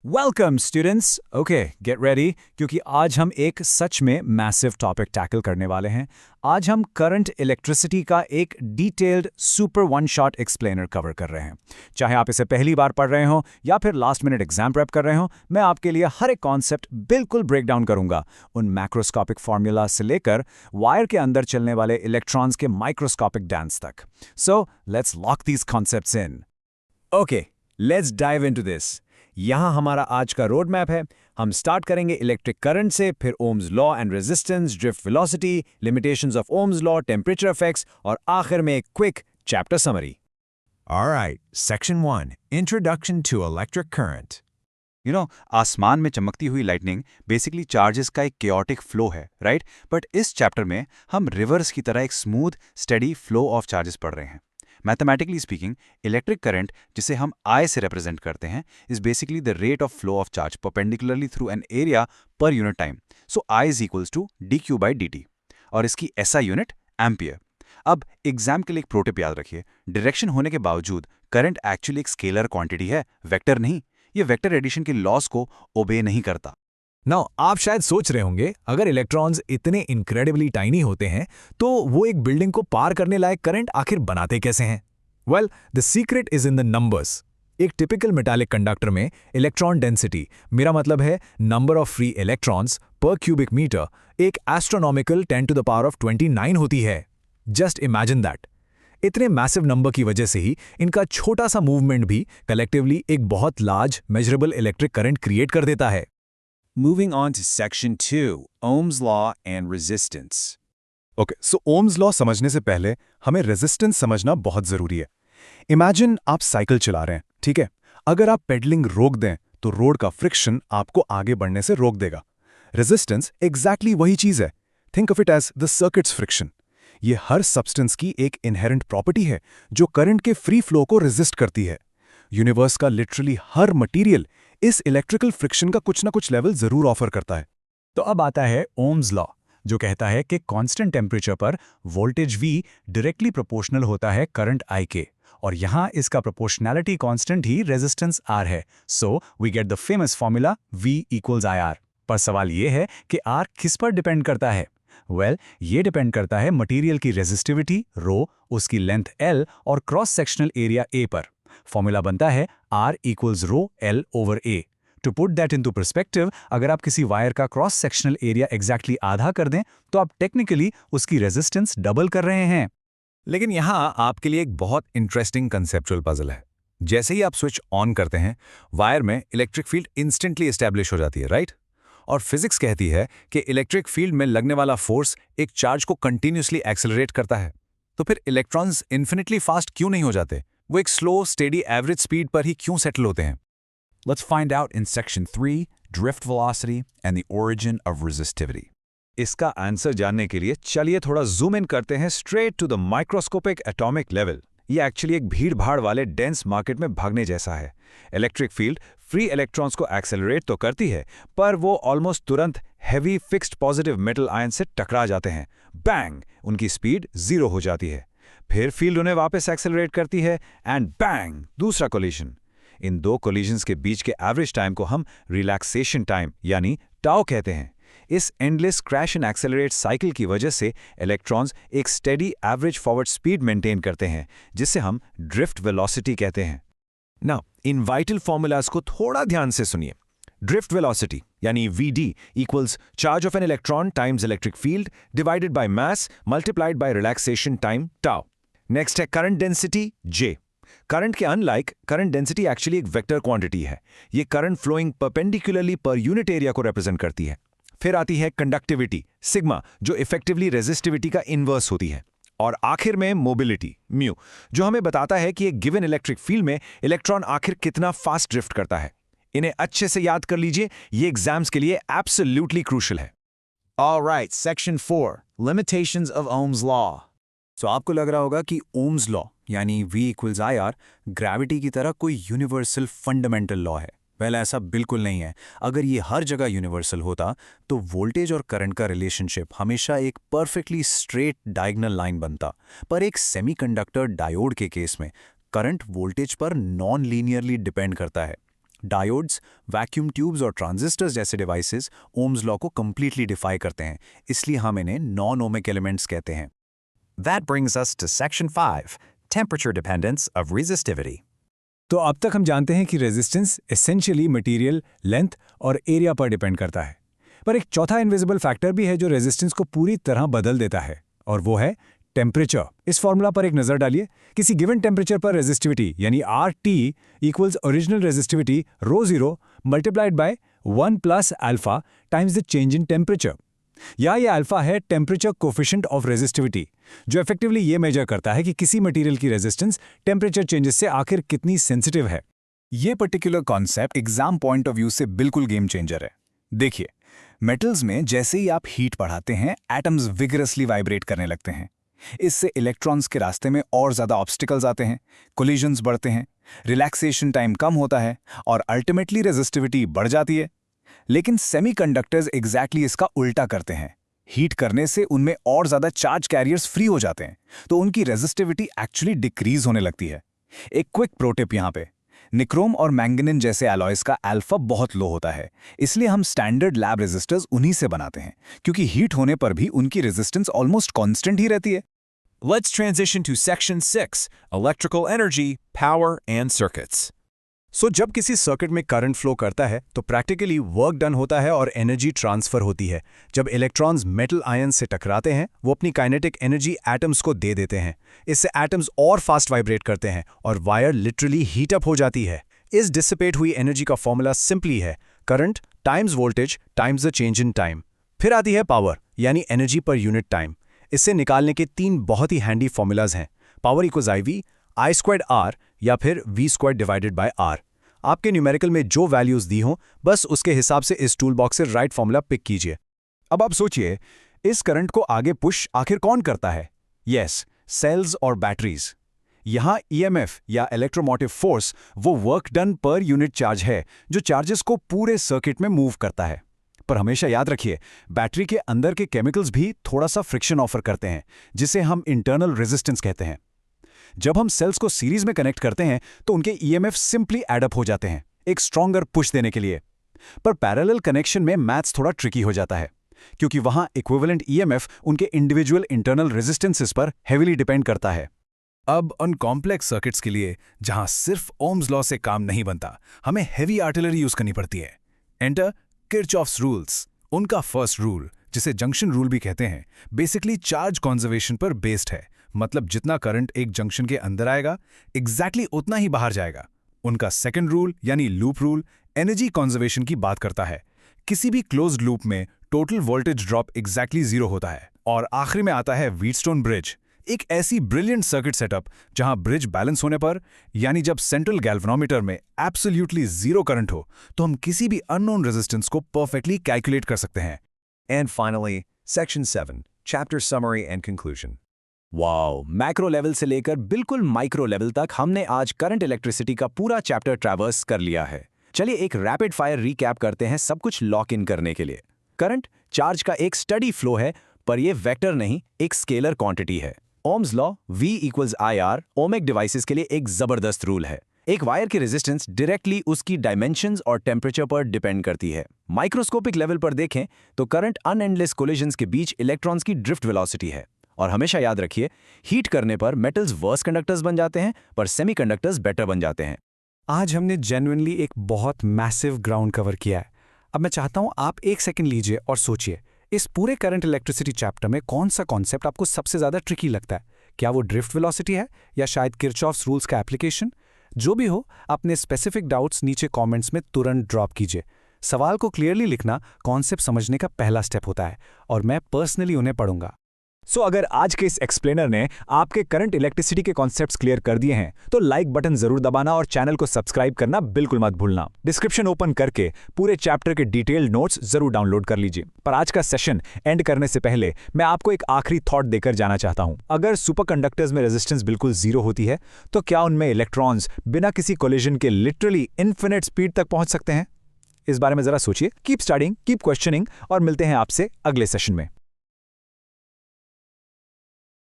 Welcome students. Okay, get ready क्योंकि आज हम एक सच में मैसिव टॉपिक टैकल करने वाले हैं। आज हम करंट इलेक्ट्रिसिटी का एक detailed super one shot explainer cover कर रहे हैं। चाहे आप इसे पहली बार पढ़ रहे हो या फिर लास्ट मिनट एग्जाम प्रेप कर रहे हो, मैं आपके लिए हर एक कॉन्सेप्ट बिल्कुल ब्रेक डाउन करूंगा, उन मैक्रोस्कोपिक फार्मूला से लेकर वायर के अंदर चलने वाले इलेक्ट्रॉन्स के माइक्रोस्कोपिक डांस तक। So let's lock these concepts in. Okay, let's dive into this. यहाँ हमारा आज का रोड मैप है। हम स्टार्ट करेंगे इलेक्ट्रिक करंट से, फिर Ohm's law and resistance, drift velocity, limitations of Ohm's law, temperature effects और आखिर में एक quick chapter summary. Alright, Section 1, Introduction to Electric Current. आसमान में चमकती हुई लाइटनिंग बेसिकली चार्जेस का एक केओटिक फ्लो है, राइट? बट इस चैप्टर में हम रिवर्स की तरह एक smooth steady flow of charges पढ़ रहे हैं। मैथमेटिकली स्पीकिंग, इलेक्ट्रिक करंट, जिसे हम I से रिप्रेजेंट करते हैं, is basically the rate of flow of charge perpendicularly through an area per unit time. So I is equals to dq/dt और इसकी SI यूनिट एम्पियर। अब एग्जाम के लिए एक प्रोटिप याद रखिए, डायरेक्शन होने के बावजूद करंट एक्चुअली एक स्केलर क्वांटिटी है, वेक्टर नहीं। ये वेक्टर एडिशन के लॉस को ओबे नहीं करता। नाउ आप शायद सोच रहे होंगे, अगर इलेक्ट्रॉन्स इतने इनक्रेडिबली टाइनी होते हैं तो वो एक बिल्डिंग को पार करने लायक करंट आखिर बनाते कैसे हैं? Well, the secret is in the numbers. एक टिपिकल मेटालिक कंडक्टर में इलेक्ट्रॉन डेंसिटी, मेरा मतलब है नंबर ऑफ फ्री इलेक्ट्रॉन्स पर क्यूबिक मीटर, एक एस्ट्रोनॉमिकल 10⁻29 होती है। Just imagine that. इतने मैसिव नंबर की वजह से ही इनका छोटा सा मूवमेंट भी कलेक्टिवली एक बहुत large measurable electric current create कर देता है। Moving on to Section 2, Ohm's Law and Resistance. Okay, so Ohm's law समझने से पहले हमें रेजिस्टेंस समझना बहुत जरूरी है। इमेजिन आप साइकिल चला रहे हैं, ठीक है? अगर आप पेडलिंग रोक दें तो रोड का फ्रिक्शन आपको आगे बढ़ने से रोक देगा। रेजिस्टेंस एग्जैक्टली वही चीज है। Think of it as the circuit's friction. ये हर सब्सटेंस की एक इनहेरेंट प्रॉपर्टी है जो करंट के फ्री फ्लो को रेजिस्ट करती है। यूनिवर्स का लिटरली हर मटीरियल इस इलेक्ट्रिकल फ्रिक्शन का कुछ ना कुछ लेवल जरूर ऑफर करता है। तो अब आता है ओम्स लॉ, जो कहता है कि कांस्टेंट टेम्परेचर पर वोल्टेज V डायरेक्टली प्रोपोर्शनल होता है करंट I के, और यहाँ इसका प्रोपोर्शनैलिटी कांस्टेंट ही रेजिस्टेंस R है। So we get the famous formula V = IR। पर सवाल ये है कि R किस पर डिपेंड करता है? ये डिपेंड करता है मटेरियल की रेजिस्टिविटी ρ, उसकी लेंथ L और क्रॉस सेक्शनल एरिया A पर। फॉर्मूला बनता है R = ρL/A। To put that into perspective, अगर आप किसी वायर का क्रॉस सेक्शनल एरिया एग्जैक्टली आधा कर दें तो आप टेक्निकली उसकी रेजिस्टेंस डबल कर रहे हैं। लेकिन यहाँ आपके लिए एक बहुत इंटरेस्टिंग कंसेप्चुअल पजल है। जैसे ही आप स्विच ऑन करते हैं, वायर में इलेक्ट्रिक फील्ड इंस्टेंटली एस्टैब्लिश हो जाती है, राइट? और फिजिक्स कहती है कि इलेक्ट्रिक फील्ड में लगने वाला फोर्स एक चार्ज को कंटिन्यूसली एक्सेलरेट करता है। तो फिर इलेक्ट्रॉन्स इन्फिनिटली फास्ट क्यों नहीं हो जाते? वो एक स्लो स्टेडी एवरेज स्पीड पर ही क्यों सेटल होते हैं? Let's find out in Section 3, Drift Velocity and the Origin of Resistivity. इसका आंसर जानने के लिए चलिए थोड़ा जूम इन करते हैं straight to the microscopic atomic level. ये एक्चुअली एक भीड़ भाड़ वाले डेंस मार्केट में भागने जैसा है। इलेक्ट्रिक फील्ड फ्री इलेक्ट्रॉन्स को एक्सेलरेट तो करती है, पर वो ऑलमोस्ट तुरंत heavy fixed positive metal ion से टकरा जाते हैं। बैंग, उनकी स्पीड 0 हो जाती है। फिर फील्ड उन्हें वापस एक्सेलरेट करती है एंड बैंग, दूसरा कोलिजन। इन दो कोलिजन्स के बीच के एवरेज टाइम को हम रिलैक्सेशन टाइम यानी टाउ कहते हैं। इस endless crash and accelerate cycle की वजह से इलेक्ट्रॉन्स एक steady average forward speed maintain करते हैं, जिसे हम ड्रिफ्ट वेलोसिटी कहते हैं। नाउ इन वाइटल फॉर्मूलाज को थोड़ा ध्यान से सुनिए। ड्रिफ्ट वेलोसिटी यानी Vd equals charge of an electron times electric field divided by mass multiplied by relaxation time tau. Next है करंट डेंसिटी J। करंट के अनलाइक, करंट डेंसिटी एक्चुअली एक vector quantity है। ये करंट फ्लोइंग परपेंडिकुलरली पर unit area को represent करती है। फिर आती है कंडक्टिविटी सिग्मा, जो इफेक्टिवली रेजिस्टिविटी का इनवर्स होती है। और आखिर में मोबिलिटी म्यू, जो हमें बताता है कि एक गिवन इलेक्ट्रिक फील्ड में इलेक्ट्रॉन आखिर कितना फास्ट ड्रिफ्ट करता है। इन्हें अच्छे से याद कर लीजिए, ये एग्जाम्स के लिए एब्सोल्युटली क्रूशियल है। All right, Section 4, Limitations of Ohm's Law. तो आपको लग रहा होगा कि ओम्स लॉ यानी V = IR ग्रेविटी की तरह कोई यूनिवर्सल फंडामेंटल लॉ है। ऐसा बिल्कुल नहीं है। अगर ये हर जगह यूनिवर्सल होता तो वोल्टेज और करंट का रिलेशनशिप हमेशा एक परफेक्टली स्ट्रेट डायगोनल लाइन बनता। पर एक सेमीकंडक्टर डायोड के केस में करंट वोल्टेज पर नॉन लीनियरली डिपेंड करता है। डायोड्स, वैक्यूम ट्यूब्स और ट्रांजिस्टर्स जैसे डिवाइसेस ओम्स लॉ को कंप्लीटली डिफाई करते हैं, इसलिए हम इन्हें नॉन ओमिक एलिमेंट्स कहते हैं। That brings us to Section 5, Temperature Dependence of Resistivity. तो अब तक हम जानते हैं कि रेजिस्टेंस एसेंशियली मटेरियल, लेंथ और एरिया पर डिपेंड करता है। पर एक चौथा इनविजिबल फैक्टर भी है जो रेजिस्टेंस को पूरी तरह बदल देता है, और वो है टेम्परेचर। इस फॉर्मूला पर एक नज़र डालिए। किसी गिवन टेम्परेचर पर रेजिस्टिविटी यानी RT equals original resistivity ρ0 multiplied by 1 plus alpha times the change in temperature. या ये अल्फा है टेम्परेचर कोफिशिएंट ऑफ रेजिस्टिविटी, जो इफेक्टिवली ये मेजर करता है कि किसी मटेरियल की रेजिस्टेंस टेम्परेचर चेंजेस से आखिर कितनी सेंसिटिव है। ये particular concept exam point of view से बिल्कुल गेम चेंजर है। देखिए, मेटल्स में जैसे ही आप हीट बढ़ाते हैं, एटम्स विगरसली वाइब्रेट करने लगते हैं। इससे इलेक्ट्रॉन्स के रास्ते में और ज़्यादा ऑब्स्टिकल्स आते हैं, कोलिजन्स बढ़ते हैं, रिलैक्सेशन टाइम कम होता है और अल्टीमेटली रेजिस्टिविटी बढ़ जाती है। लेकिन सेमीकंडक्टर्स एग्जैक्टली इसका उल्टा करते हैं। हीट करने से उनमें और ज़्यादा चार्ज कैरियर्स फ्री हो जाते हैं, तो उनकी रेजिस्टिविटी एक्चुअली डिक्रीज होने लगती है। एक क्विक प्रो टिप यहाँ पे, निक्रोम और मैंगनीन जैसे एलॉयज का अल्फा बहुत लो होता है, इसलिए हम स्टैंडर्ड लैब रेजिस्टर्स उन्हीं से बनाते हैं, क्योंकि हीट होने पर भी उनकी रेजिस्टेंस ऑलमोस्ट कांस्टेंट ही रहती है। Let's transition to Section 6, Electrical Energy, Power and Circuits. जब किसी सर्किट में करंट फ्लो करता है तो प्रैक्टिकली वर्क डन होता है और एनर्जी ट्रांसफर होती है। जब इलेक्ट्रॉन्स मेटल आयन से टकराते हैं, वो अपनी काइनेटिक एनर्जी एटम्स को दे देते हैं। इससे एटम्स और फास्ट वाइब्रेट करते हैं और वायर लिटरली हीट अप हो जाती है। इस डिसिपेट हुई एनर्जी का फॉर्मूला सिंपली है current times voltage times the change in time. फिर आती है पावर यानी एनर्जी पर यूनिट टाइम। इससे निकालने के 3 बहुत ही हैंडी फॉर्मूलाज हैं। पावर इक्वल्स IV, I²R या फिर V² डिवाइडेड बाय R। आपके न्यूमेरिकल में जो वैल्यूज दी हों, बस उसके हिसाब से इस टूल बॉक्स से राइट फॉर्मूला पिक कीजिए। अब आप सोचिए, इस करंट को आगे पुश आखिर कौन करता है? यस, सेल्स और बैटरीज। यहां EMF या इलेक्ट्रोमोटिव फोर्स वो work done per unit charge है जो चार्जेस को पूरे सर्किट में मूव करता है। पर हमेशा याद रखिए, बैटरी के अंदर के केमिकल्स भी थोड़ा सा फ्रिक्शन ऑफर करते हैं, जिसे हम इंटरनल रेजिस्टेंस कहते हैं। जब हम सेल्स को सीरीज में कनेक्ट करते हैं तो उनके EMF सिंपली एडअप हो जाते हैं, एक स्ट्रॉन्गर पुश देने के लिए। पर पैरेलल कनेक्शन में मैथ्स थोड़ा ट्रिकी हो जाता है, क्योंकि वहां इक्विवेलेंट EMF उनके इंडिविजुअल इंटरनल रेजिस्टेंसेस पर हेवीली डिपेंड करता है। अब उन कॉम्प्लेक्स सर्किट्स के लिए जहां सिर्फ ओम्स लॉ से काम नहीं बनता, हमें हेवी आर्टिलरी यूज करनी पड़ती है। Enter Kirchhoff's rules. उनका फर्स्ट रूल, जिसे जंक्शन रूल भी कहते हैं, बेसिकली चार्ज कंजर्वेशन पर बेस्ड है। मतलब जितना करंट एक जंक्शन के अंदर आएगा, एग्जैक्टली उतना ही बाहर जाएगा। उनका सेकंड रूल यानी लूप रूल एनर्जी कंजर्वेशन की बात करता है। किसी भी क्लोज्ड लूप में टोटल वोल्टेज ड्रॉप एग्जैक्टली 0 होता है। और आखिरी में आता है व्हीटस्टोन ब्रिज, एक ऐसी ब्रिलियंट सर्किट सेटअप जहां ब्रिज बैलेंस होने पर, यानी जब सेंट्रल गैल्वेनोमीटर में एब्सोल्युटली 0 करंट हो, तो हम किसी भी अननोन रेजिस्टेंस को परफेक्टली कैलकुलेट कर सकते हैं। And finally, Section 7, Chapter Summary and Conclusion. Wow, macro level से लेकर बिल्कुल माइक्रो लेवल तक हमने आज करंट इलेक्ट्रिसिटी का पूरा चैप्टर ट्रैवर्स कर लिया है। चलिए एक रैपिड फायर रीकैप करते हैं सब कुछ लॉक इन करने के लिए। करंट चार्ज का एक स्टडी फ्लो है, पर यह वेक्टर नहीं, एक स्केलर क्वांटिटी है। Ohm's law V equals IR ohmic devices के लिए एक जबरदस्त रूल है। एक वायर की रेजिस्टेंस डायरेक्टली उसकी डायमेंशंस और टेम्परेचर पर डिपेंड करती है। माइक्रोस्कोपिक लेवल पर देखें तो करंट अनएंडलेस कोलिजन्स के बीच इलेक्ट्रॉन्स की ड्रिफ्ट वेलोसिटी है। और हमेशा याद रखिए, हीट करने पर मेटल्स वर्स कंडक्टर्स बन जाते हैं, पर सेमीकंडक्टर्स बेटर बन जाते हैं। आज हमने जेन्युइनली एक बहुत मैसिव ग्राउंड कवर किया है। अब मैं चाहता हूं आप एक सेकंड लीजिए और सोचिए, इस पूरे करंट इलेक्ट्रिसिटी चैप्टर में कौन सा कॉन्सेप्ट आपको सबसे ज्यादा ट्रिकी लगता है? क्या वो ड्रिफ्ट वेलोसिटी है या शायद किरचॉफ्स रूल्स का एप्लीकेशन? जो भी हो, अपने स्पेसिफिक डाउट्स नीचे कमेंट्स में तुरंत ड्रॉप कीजिए। सवाल को क्लियरली लिखना कॉन्सेप्ट समझने का पहला स्टेप होता है और मैं पर्सनली उन्हें पढ़ूंगा। अगर आज के इस एक्सप्लेनर ने आपके करंट इलेक्ट्रिसिटी के कॉन्सेप्ट्स क्लियर कर दिए हैं तो लाइक बटन जरूर दबाना और चैनल को सब्सक्राइब करना बिल्कुल मत भूलना। डिस्क्रिप्शन ओपन करके पूरे चैप्टर के डिटेल्ड नोट्स जरूर डाउनलोड कर लीजिए। पर आज का सेशन एंड करने से पहले मैं आपको एक आखिरी थॉट देकर जाना चाहता हूं। अगर सुपरकंडक्टर्स में रेजिस्टेंस बिल्कुल 0 होती है तो क्या उनमें इलेक्ट्रॉन्स बिना किसी कोलिजन के लिटरली इन्फिनिट स्पीड तक पहुंच सकते हैं? इस बारे में जरा सोचिए। कीप स्टडीइंग, कीप क्वेश्चनिंग और मिलते हैं आपसे अगले सेशन में।